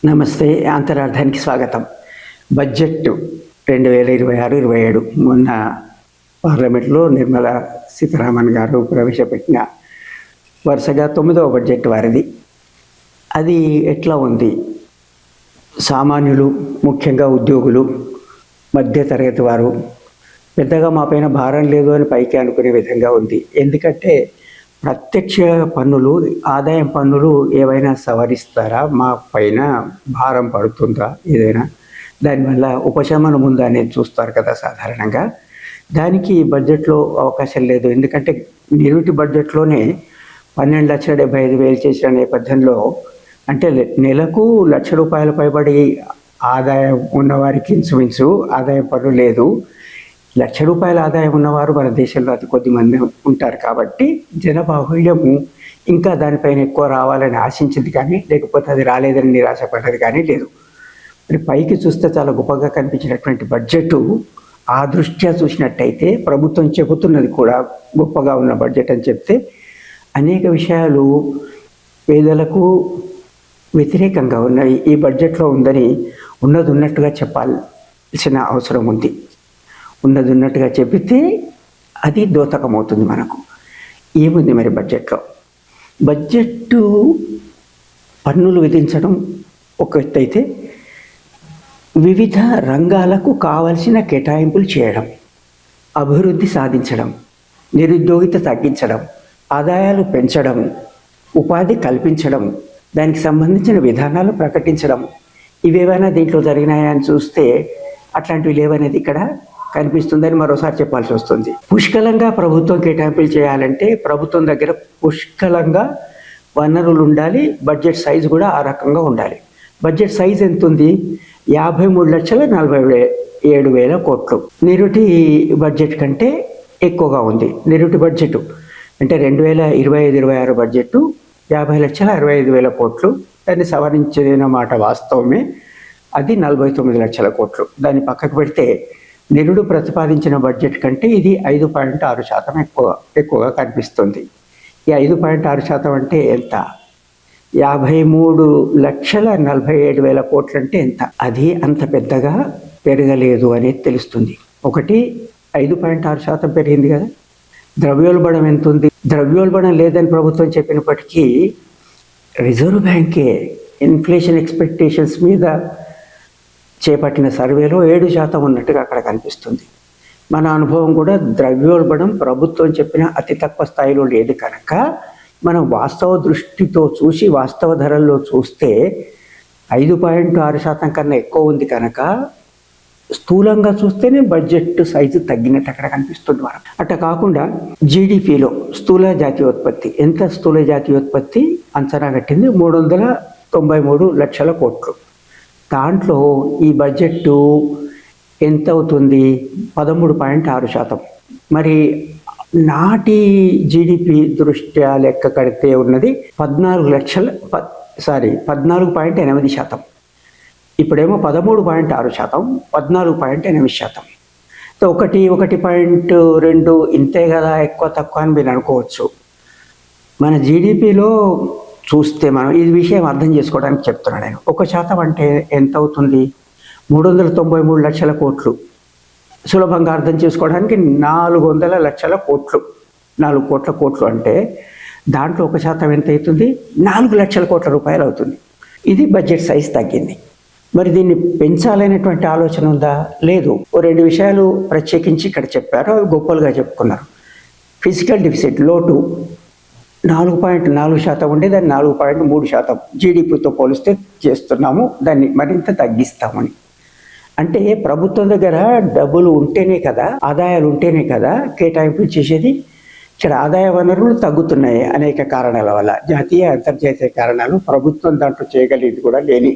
నమస్తే. అంతరార్థానికి స్వాగతం. బడ్జెట్ 2026-27 మొన్న పార్లమెంట్లో నిర్మలా సీతారామన్ గారు ప్రవేశపెట్టిన వరుసగా 9వ బడ్జెట్ వారిది. అది ఎట్లా ఉంది? సామాన్యులు, ముఖ్యంగా ఉద్యోగులు, మధ్యతరగతి వారు పెద్దగా మా పైన భారం లేదు అని పైకి అనుకునే విధంగా ఉంది. ఎందుకంటే ప్రత్యక్ష పన్నులు, ఆదాయం పన్నులు ఏవైనా సవరిస్తారా? మా పైన భారం పడుతుందా? ఏదైనా దానివల్ల ఉపశమనం ఉందా అనేది చూస్తారు కదా సాధారణంగా. దానికి బడ్జెట్లో అవకాశం లేదు. ఎందుకంటే నిరుటి బడ్జెట్లోనే 12,75,000 చేసిన నేపథ్యంలో, అంటే నెలకు ₹1,00,000 పైబడి ఆదాయం ఉన్నవారికి ఇంచుమించు ఆదాయం పన్ను లేదు. ₹1,00,000 ఆదాయం ఉన్నవారు మన దేశంలో అతి కొద్ది మంది ఉంటారు. కాబట్టి జనబాహుళ్యము ఇంకా దానిపైన ఎక్కువ రావాలని ఆశించింది, కానీ లేకపోతే అది రాలేదని నిరాశపడ్డది కానీ లేదు. మరి పైకి చూస్తే చాలా గొప్పగా కనిపించినటువంటి బడ్జెట్ ఆ దృష్ట్యా చూసినట్టయితే ప్రభుత్వం చెబుతున్నది కూడా గొప్పగా ఉన్న బడ్జెట్ అని చెప్తే, అనేక విషయాలు పేదలకు వ్యతిరేకంగా ఉన్నాయి ఈ బడ్జెట్లో ఉందని ఉన్నది ఉన్నట్టుగా చెప్పాల్సిన అవసరం ఉంది. ఉన్నది ఉన్నట్టుగా చెబితే అది దోతకమవుతుంది మనకు. ఏముంది మరి బడ్జెట్లో? బడ్జెట్ పన్నులు విధించడం ఒక ఎత్తు అయితే, వివిధ రంగాలకు కావలసిన కేటాయింపులు చేయడం, అభివృద్ధి సాధించడం, నిరుద్యోగిత తగ్గించడం, ఆదాయాలు పెంచడం, ఉపాధి కల్పించడం, దానికి సంబంధించిన విధానాలు ప్రకటించడం, ఇవేవైనా దీంట్లో జరిగినాయా అని చూస్తే అట్లాంటివి లేవనేది ఇక్కడ కనిపిస్తుందని మరోసారి చెప్పాల్సి వస్తుంది. పుష్కలంగా ప్రభుత్వం కేటాయింపులు చేయాలంటే ప్రభుత్వం దగ్గర పుష్కలంగా వనరులు ఉండాలి. బడ్జెట్ సైజు కూడా ఆ రకంగా ఉండాలి. బడ్జెట్ సైజు ఎంత ఉంది? 53,47,000 కోట్లు. నిరుటి బడ్జెట్ కంటే ఎక్కువగా ఉంది. నిరుటి బడ్జెట్ అంటే 2025-26 బడ్జెట్ 50,65,000 కోట్లు. దాన్ని సవరించిన మాట వాస్తవమే. అది 49 లక్షల కోట్లు. దాన్ని పక్కకు పెడితే నిరుడు ప్రతిపాదించిన బడ్జెట్ కంటే ఇది 5.6% ఎక్కువగా కనిపిస్తుంది. ఈ 5.6% అంటే ఎంత? 53,47,000 కోట్లు అంటే ఎంత? అది అంత పెద్దగా పెరగలేదు అనేది తెలుస్తుంది. ఒకటి 5.6% పెరిగింది కదా. ద్రవ్యోల్బణం ఎంత ఉంది? ద్రవ్యోల్బణం లేదని ప్రభుత్వం చెప్పినప్పటికీ రిజర్వ్ బ్యాంకే ఇన్ఫ్లేషన్ ఎక్స్పెక్టేషన్స్ మీద చేపట్టిన సర్వేలో 7% ఉన్నట్టుగా అక్కడ కనిపిస్తుంది. మన అనుభవం కూడా ద్రవ్యోల్బణం ప్రభుత్వం చెప్పిన అతి తక్కువ స్థాయిలో లేదు కనుక, మనం వాస్తవ దృష్టితో చూసి వాస్తవ ధరల్లో చూస్తే 5.6% కన్నా ఎక్కువ ఉంది కనుక, స్థూలంగా చూస్తేనే బడ్జెట్ సైజు తగ్గినట్టు అక్కడ కనిపిస్తుంది మనకు. అట్లా కాకుండా జీడిపిలో స్థూల జాతీయోత్పత్తి ఎంత? స్థూల జాతీయోత్పత్తి అంచనా కట్టింది 393 లక్షల కోట్లు. దాంట్లో ఈ బడ్జెట్ ఎంత అవుతుంది? 13.6%. మరి నాటి జీడిపి దృష్ట్యా లెక్క కడితే ఉన్నది 14.8%. ఇప్పుడేమో 13.6%, 14.8%. 1.2 ఇంతే కదా, ఎక్కువ తక్కువ అని మీరు అనుకోవచ్చు. మన జీడిపిలో చూస్తే మనం ఈ విషయం అర్థం చేసుకోవడానికి చెప్తున్నాను నేను. 1% అంటే ఎంత అవుతుంది? 393 లక్షల కోట్లు. సులభంగా అర్థం చేసుకోవడానికి 400 లక్షల కోట్లు. 4 కోట్ల కోట్లు అంటే దాంట్లో 1% ఎంత అవుతుంది? 4 లక్షల కోట్ల రూపాయలు అవుతుంది. ఇది బడ్జెట్ సైజ్ తగ్గింది. మరి దీన్ని పెంచాలనేటువంటి ఆలోచన ఉందా? లేదు. 2 విషయాలు ప్రత్యేకించి ఇక్కడ చెప్పారు, అవి గొప్పలుగా చెప్పుకున్నారు. ఫిజికల్ డెఫిసిట్ లోటు 4.4% ఉండే దాన్ని 4.3% జీడిపితో పోలిస్తే చేస్తున్నాము, దాన్ని మరింత తగ్గిస్తామని. అంటే ప్రభుత్వం దగ్గర డబ్బులు ఉంటేనే కదా, ఆదాయాలు ఉంటేనే కదా కేటాయింపులు చేసేది. ఇక్కడ ఆదాయ వనరులు తగ్గుతున్నాయి అనేక కారణాల వల్ల, జాతీయ అంతర్జాతీయ కారణాలు. ప్రభుత్వం దాంట్లో చేయగలిగేది కూడా లేని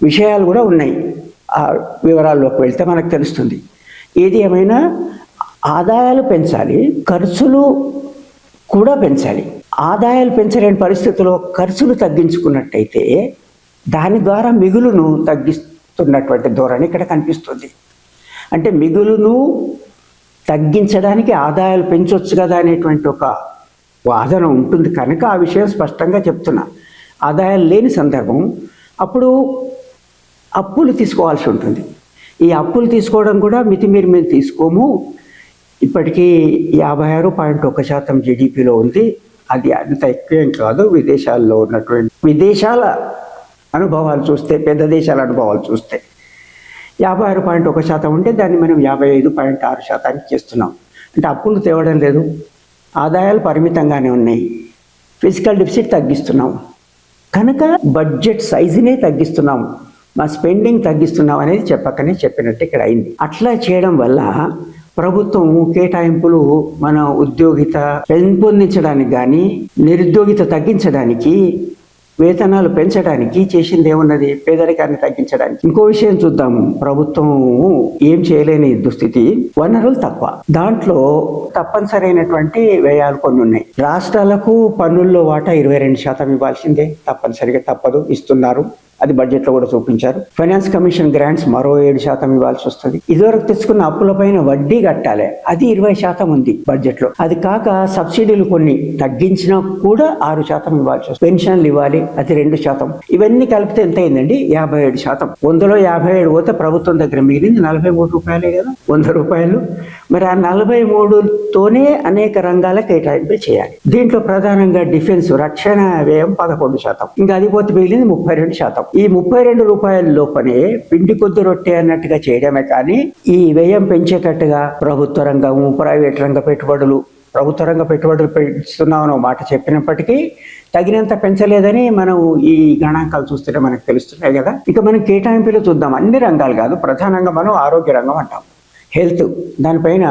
విషయాలు కూడా ఉన్నాయి. ఆ వివరాల్లోకి వెళ్తే మనకు తెలుస్తుంది. ఏది ఏమైనా ఆదాయాలు పెంచాలి, ఖర్చులు కూడా పెంచాలి. ఆదాయాలు పెంచలేని పరిస్థితుల్లో ఖర్చులు తగ్గించుకున్నట్టయితే దాని ద్వారా మిగులును తగ్గిస్తున్నటువంటి ధోరణి ఇక్కడ కనిపిస్తుంది. అంటే మిగులును తగ్గించడానికి ఆదాయాలు పెంచవచ్చు కదా అనేటువంటి ఒక వాదన ఉంటుంది కనుక ఆ విషయం స్పష్టంగా చెప్తున్నా. ఆదాయాలు లేని సందర్భం అప్పుడు అప్పులు తీసుకోవాల్సి ఉంటుంది. ఈ అప్పులు తీసుకోవడం కూడా మితిమీరి మేము తీసుకోము. ఇప్పటికీ 56.1% జీడిపిలో ఉంది. అది అంత ఎక్కువేం కాదు. విదేశాల్లో ఉన్నటువంటి విదేశాల అనుభవాలు చూస్తే, పెద్ద దేశాల అనుభవాలు చూస్తే 56.1% ఉంటే దాన్ని మనం 55.6% చేస్తున్నాం. అంటే అప్పులు తేవడం లేదు, ఆదాయాలు పరిమితంగానే ఉన్నాయి, ఫిజికల్ డెఫిసిట్ తగ్గిస్తున్నాం. కనుక బడ్జెట్ సైజునే తగ్గిస్తున్నాం, మా స్పెండింగ్ తగ్గిస్తున్నాం అనేది చెప్పినట్టు ఇక్కడ అయింది. అట్లా చేయడం వల్ల ప్రభుత్వం కేటాయింపులు మన ఉద్యోగిత పెంపొందించడానికి కానీ, నిరుద్యోగిత తగ్గించడానికి, వేతనాలు పెంచడానికి చేసింది ఏమున్నది? పేదరికాన్ని తగ్గించడానికి. ఇంకో విషయం చూద్దాము. ప్రభుత్వం ఏం చేయలేని దుస్థితి, వనరులు తక్కువ. దాంట్లో తప్పనిసరైనటువంటి వ్యయాలు కొన్ని ఉన్నాయి. రాష్ట్రాలకు పన్నుల్లో వాటా 22% ఇవ్వాల్సిందే, తప్పనిసరిగా తప్పదు, ఇస్తున్నారు. అది బడ్జెట్లో కూడా చూపించారు. ఫైనాన్స్ కమిషన్ గ్రాంట్స్ మరో 7% ఇవ్వాల్సి వస్తుంది. ఇదివరకు తెచ్చుకున్న అప్పులపైన వడ్డీ కట్టాలి, అది 20% ఉంది బడ్జెట్లో. అది కాక సబ్సిడీలు కొన్ని తగ్గించినా కూడా 6% ఇవ్వాల్సి వస్తుంది. పెన్షన్లు ఇవ్వాలి, అది 2%. ఇవన్నీ కలిపితే ఎంత అయిందండి? 57%. 100లో 57 పోతే ప్రభుత్వం దగ్గర మిగిలింది 43 రూపాయలే కదా, 100 రూపాయలు. మరి ఆ 43తోనే అనేక రంగాల కేటాయింపులు చేయాలి. దీంట్లో ప్రధానంగా డిఫెన్స్, రక్షణ వ్యయం 11%. ఇంకా అది పోతే మిగిలింది 32%. ఈ 32 రూపాయల లోపనే పిండి కొద్ది రొట్టె అన్నట్టుగా చేయడమే కానీ ఈ వ్యయం పెంచేటట్టుగా ప్రభుత్వ రంగము, ప్రైవేట్ రంగ పెట్టుబడులు, ప్రభుత్వ రంగ పెట్టుబడులు పెంచుతున్నామని మాట చెప్పినప్పటికీ తగినంత పెంచలేదని మనం ఈ గణాంకాలు చూస్తుంటే మనకు తెలుస్తున్నాయి కదా. ఇక మనం కేటాయింపులు చూద్దాం. అన్ని రంగాలు కాదు, ప్రధానంగా మనం ఆరోగ్య రంగం అంటాం, హెల్త్. దానిపైన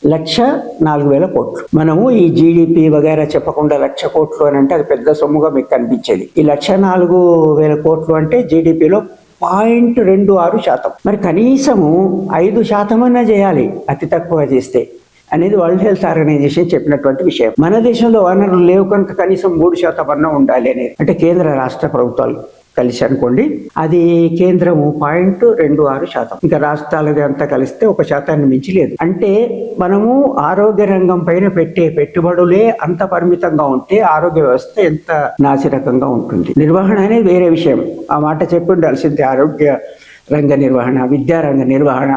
1,04,000 కోట్లు. మనము ఈ జీడిపి వగైరా చెప్పకుండా 1,00,000 కోట్లు అని అంటే అది పెద్ద సొమ్ముగా మీకు కనిపించేది. ఈ 1,04,000 కోట్లు అంటే జీడిపిలో 0.26%. మరి కనీసము 5% అన్నా చేయాలి, అతి తక్కువ చేస్తే అనేది వరల్డ్ హెల్త్ ఆర్గనైజేషన్ చెప్పినటువంటి విషయం. మన దేశంలో వనరులు లేవు కనుక కనీసం 3% అన్నా ఉండాలి అనేది. అంటే కేంద్ర రాష్ట్ర ప్రభుత్వాలు కలిసి అనుకోండి, అది కేంద్రము 0.26%. ఇంకా రాష్ట్రాలది అంతా కలిస్తే 1% మించి లేదు. అంటే మనము ఆరోగ్య రంగం పైన పెట్టే పెట్టుబడులే అంత పరిమితంగా ఉంటే ఆరోగ్య వ్యవస్థ ఎంత నాసిరకంగా ఉంటుంది. నిర్వహణ అనేది వేరే విషయం, ఆ మాట చెప్పి ఉండాల్సిందే. ఆరోగ్య రంగ నిర్వహణ, విద్యారంగ నిర్వహణ,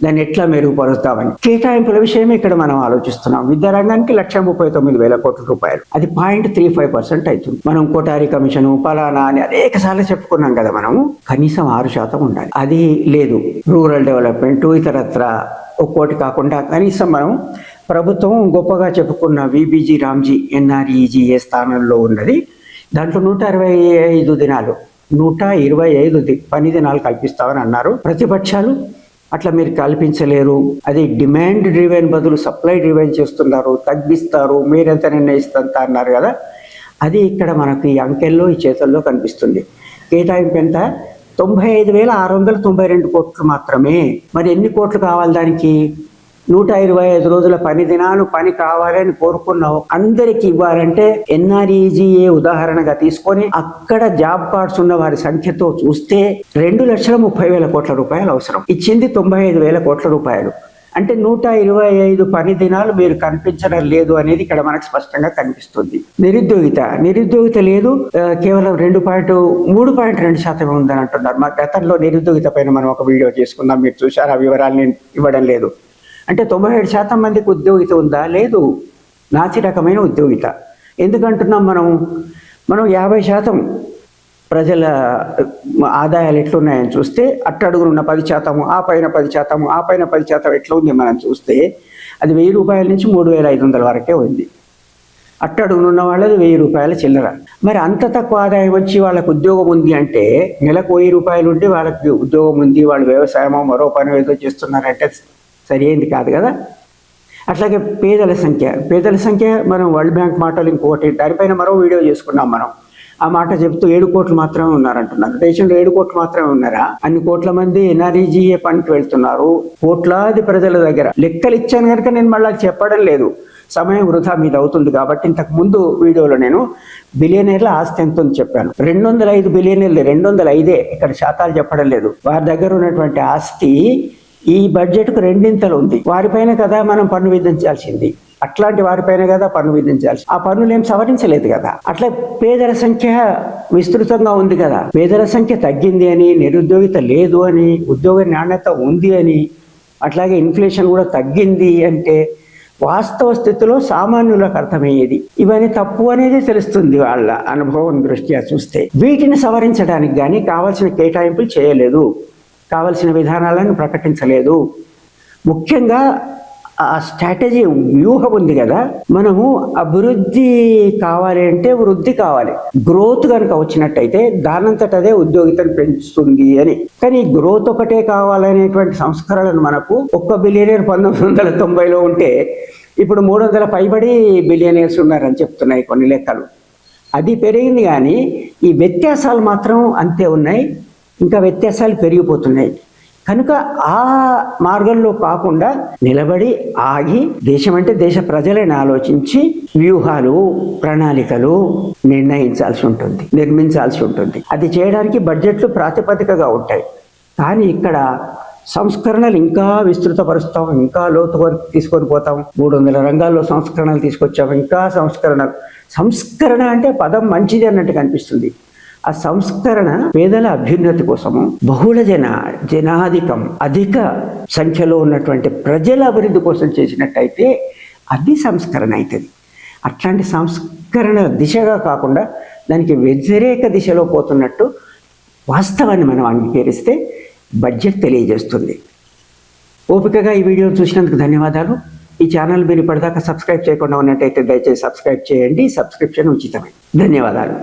దాన్ని ఎట్లా మెరుగుపరుస్తామని. కేటాయింపుల విషయం ఇక్కడ మనం ఆలోచిస్తున్నాం. విద్యారంగానికి 1,39,000 కోట్ల రూపాయలు, అది 0.35% అవుతుంది. మనం కోటారి కమిషను పలానా అని అనేక సార్లు చెప్పుకున్నాం కదా. మనము కనీసం 6% ఉండాలి, అది లేదు. రూరల్ డెవలప్మెంట్ ఇతరత్ర ఒక్కోటి కాకుండా కనీసం మనం ప్రభుత్వం గొప్పగా చెప్పుకున్న విబిజీ రామ్జీ ఎన్ఆర్ఈజీఏ స్థానంలో ఉన్నది. దాంట్లో 125 దినాలు 125 పని దినాలు కల్పిస్తామని అన్నారు. ప్రతిపక్షాలు అట్లా మీరు కల్పించలేరు, అది డిమాండ్ డ్రివెన్ బదులు సప్లై డ్రివెన్ చేస్తున్నారు, తగ్గిస్తారు, మీరెంత నిర్ణయిస్తంత అన్నారు కదా. అది ఇక్కడ మనకు ఈ అంకెల్లో, ఈ చేతుల్లో కనిపిస్తుంది. కేటాయింపు ఎంత? 95,692 కోట్లు మాత్రమే. మరి ఎన్ని కోట్లు కావాలి దానికి? 125 రోజుల పని దినాలు పని కావాలని కోరుకున్నావు, అందరికి ఇవ్వాలంటే ఎన్ఆర్ఈజీఏ ఉదాహరణగా తీసుకొని అక్కడ జాబ్ కార్డ్స్ ఉన్న వారి సంఖ్యతో చూస్తే 2,30,000 కోట్ల రూపాయలు అవసరం. ఇచ్చింది 95,000 కోట్ల రూపాయలు. అంటే 125 పని దినాలు మీరు కనిపించడం లేదు అనేది ఇక్కడ మనకు స్పష్టంగా కనిపిస్తుంది. నిరుద్యోగిత లేదు, కేవలం 3.2% ఉందని అంటున్నారు. మా గతంలో నిరుద్యోగిత పైన మనం ఒక వీడియో చేసుకున్నాం, మీరు చూసారు. ఆ వివరాలు ఇవ్వడం లేదు. అంటే 97% మందికి ఉద్యోగిత ఉందా? లేదు, నాసి రకమైన ఉద్యోగిత. ఎందుకంటున్నాం మనం 50% ప్రజల ఆదాయాలు ఎట్లున్నాయని చూస్తే అట్టడుగునున్న 10%, ఆ పైన 10%, ఆ పైన 10% ఎట్లా ఉంది మనం చూస్తే అది 1,000 రూపాయల నుంచి 3,500 వరకే ఉంది. అట్టడుగునున్న వాళ్ళది 1,000 రూపాయల చిల్లర. మరి అంత తక్కువ ఆదాయం వచ్చి వాళ్ళకు ఉద్యోగం ఉంది అంటే, నెలకు 1,000 రూపాయలు ఉండి వాళ్ళకి ఉద్యోగం ఉంది, వాళ్ళు వ్యవసాయమో మరో పని ఏదో చేస్తున్నారంటే సరి అయింది కాదు కదా. అట్లాగే పేదల సంఖ్య మనం వరల్డ్ బ్యాంక్ మాటలు ఇంకొకటి, దానిపైన మరో వీడియో చేసుకున్నాం మనం. ఆ మాట చెప్తూ 7 కోట్లు మాత్రమే ఉన్నారంటున్నారు. దేశంలో 7 కోట్లు మాత్రమే ఉన్నారా? అన్ని కోట్ల మంది ఎన్ఆర్ఈజీఏ పనికి వెళ్తున్నారు. కోట్లాది ప్రజల దగ్గర లెక్కలు ఇచ్చాను కనుక నేను మళ్ళీ చెప్పడం లేదు, సమయం వృధా మీద అవుతుంది కాబట్టి. ఇంతకు ముందు వీడియోలో నేను బిలియనీర్ల ఆస్తి ఎంత అని చెప్పాను. 205 బిలియనీర్లు, 205 ఇక్కడ శాతాలు చెప్పడం లేదు. వారి దగ్గర ఉన్నటువంటి ఆస్తి ఈ బడ్జెట్కు 2 ఉంది. వారిపైన కదా మనం పన్ను విధించాల్సింది. అట్లాంటి వారిపైన కదా పన్ను విధించాల్సి. ఆ పన్నులు ఏం సవరించలేదు కదా. అట్లా పేదల సంఖ్య విస్తృతంగా ఉంది కదా. పేదల సంఖ్య తగ్గింది అని, నిరుద్యోగిత లేదు అని, ఉద్యోగ నాణ్యత ఉంది అని, అట్లాగే ఇన్ఫ్లేషన్ కూడా తగ్గింది అంటే వాస్తవ స్థితిలో సామాన్యులకు అర్థమయ్యేది. ఇవన్నీ తప్పు అనేది తెలుస్తుంది వాళ్ళ అనుభవం దృష్ట్యా చూస్తే. వీటిని సవరించడానికి కానీ కావాల్సిన కేటాయింపులు చేయలేదు, కావలసిన విధానాలను ప్రకటించలేదు. ముఖ్యంగా ఆ స్ట్రాటజీ వ్యూహం ఉంది కదా. మనము అభివృద్ధి కావాలి అంటే వృద్ధి కావాలి. గ్రోత్ కనుక వచ్చినట్టయితే దానంతట అదే ఉద్యోగితను పెంచుతుంది అని. కానీ గ్రోత్ ఒకటే కావాలనేటువంటి సంస్కరణలు మనకు ఒక్క బిలియనీర్ 1990లో ఉంటే ఇప్పుడు 300 పైబడి బిలియనీర్స్ ఉన్నారని చెప్తున్నాయి కొన్ని లెక్కలు. అది పెరిగింది కానీ ఈ వ్యత్యాసాలు మాత్రం అంతే ఉన్నాయి, ఇంకా వ్యత్యాసాలు పెరిగిపోతున్నాయి. కనుక ఆ మార్గంలో కాకుండా నిలబడి ఆగి దేశం అంటే దేశ ప్రజలను ఆలోచించి వ్యూహాలు, ప్రణాళికలు నిర్మించాల్సి ఉంటుంది. అది చేయడానికి బడ్జెట్లు ప్రాతిపదికగా ఉంటాయి. కానీ ఇక్కడ సంస్కరణలు ఇంకా విస్తృతపరుస్తాం, ఇంకా లోతు వరకు తీసుకొని పోతాం. 300 రంగాల్లో సంస్కరణలు తీసుకొచ్చాం. ఇంకా సంస్కరణ అంటే పదం మంచిది అన్నట్టు కనిపిస్తుంది. ఆ సంస్కరణ పేదల అభ్యున్నతి కోసము, బహుళ జనాధికం అధిక సంఖ్యలో ఉన్నటువంటి ప్రజల అభివృద్ధి కోసం చేసినట్టయితే అది సంస్కరణ అవుతుంది. అట్లాంటి సంస్కరణ దిశగా కాకుండా దానికి వ్యతిరేక దిశలో పోతున్నట్టు వాస్తవాన్ని మనం అంగీకరిస్తే బడ్జెట్ తెలియజేస్తుంది. ఓపికగా ఈ వీడియోను చూసినందుకు ధన్యవాదాలు. ఈ ఛానల్ మీరు ఇప్పటిదాకా సబ్స్క్రైబ్ చేయకుండా ఉన్నట్టయితే దయచేసి సబ్స్క్రైబ్ చేయండి. సబ్స్క్రిప్షన్ ఉచితమే. ధన్యవాదాలు.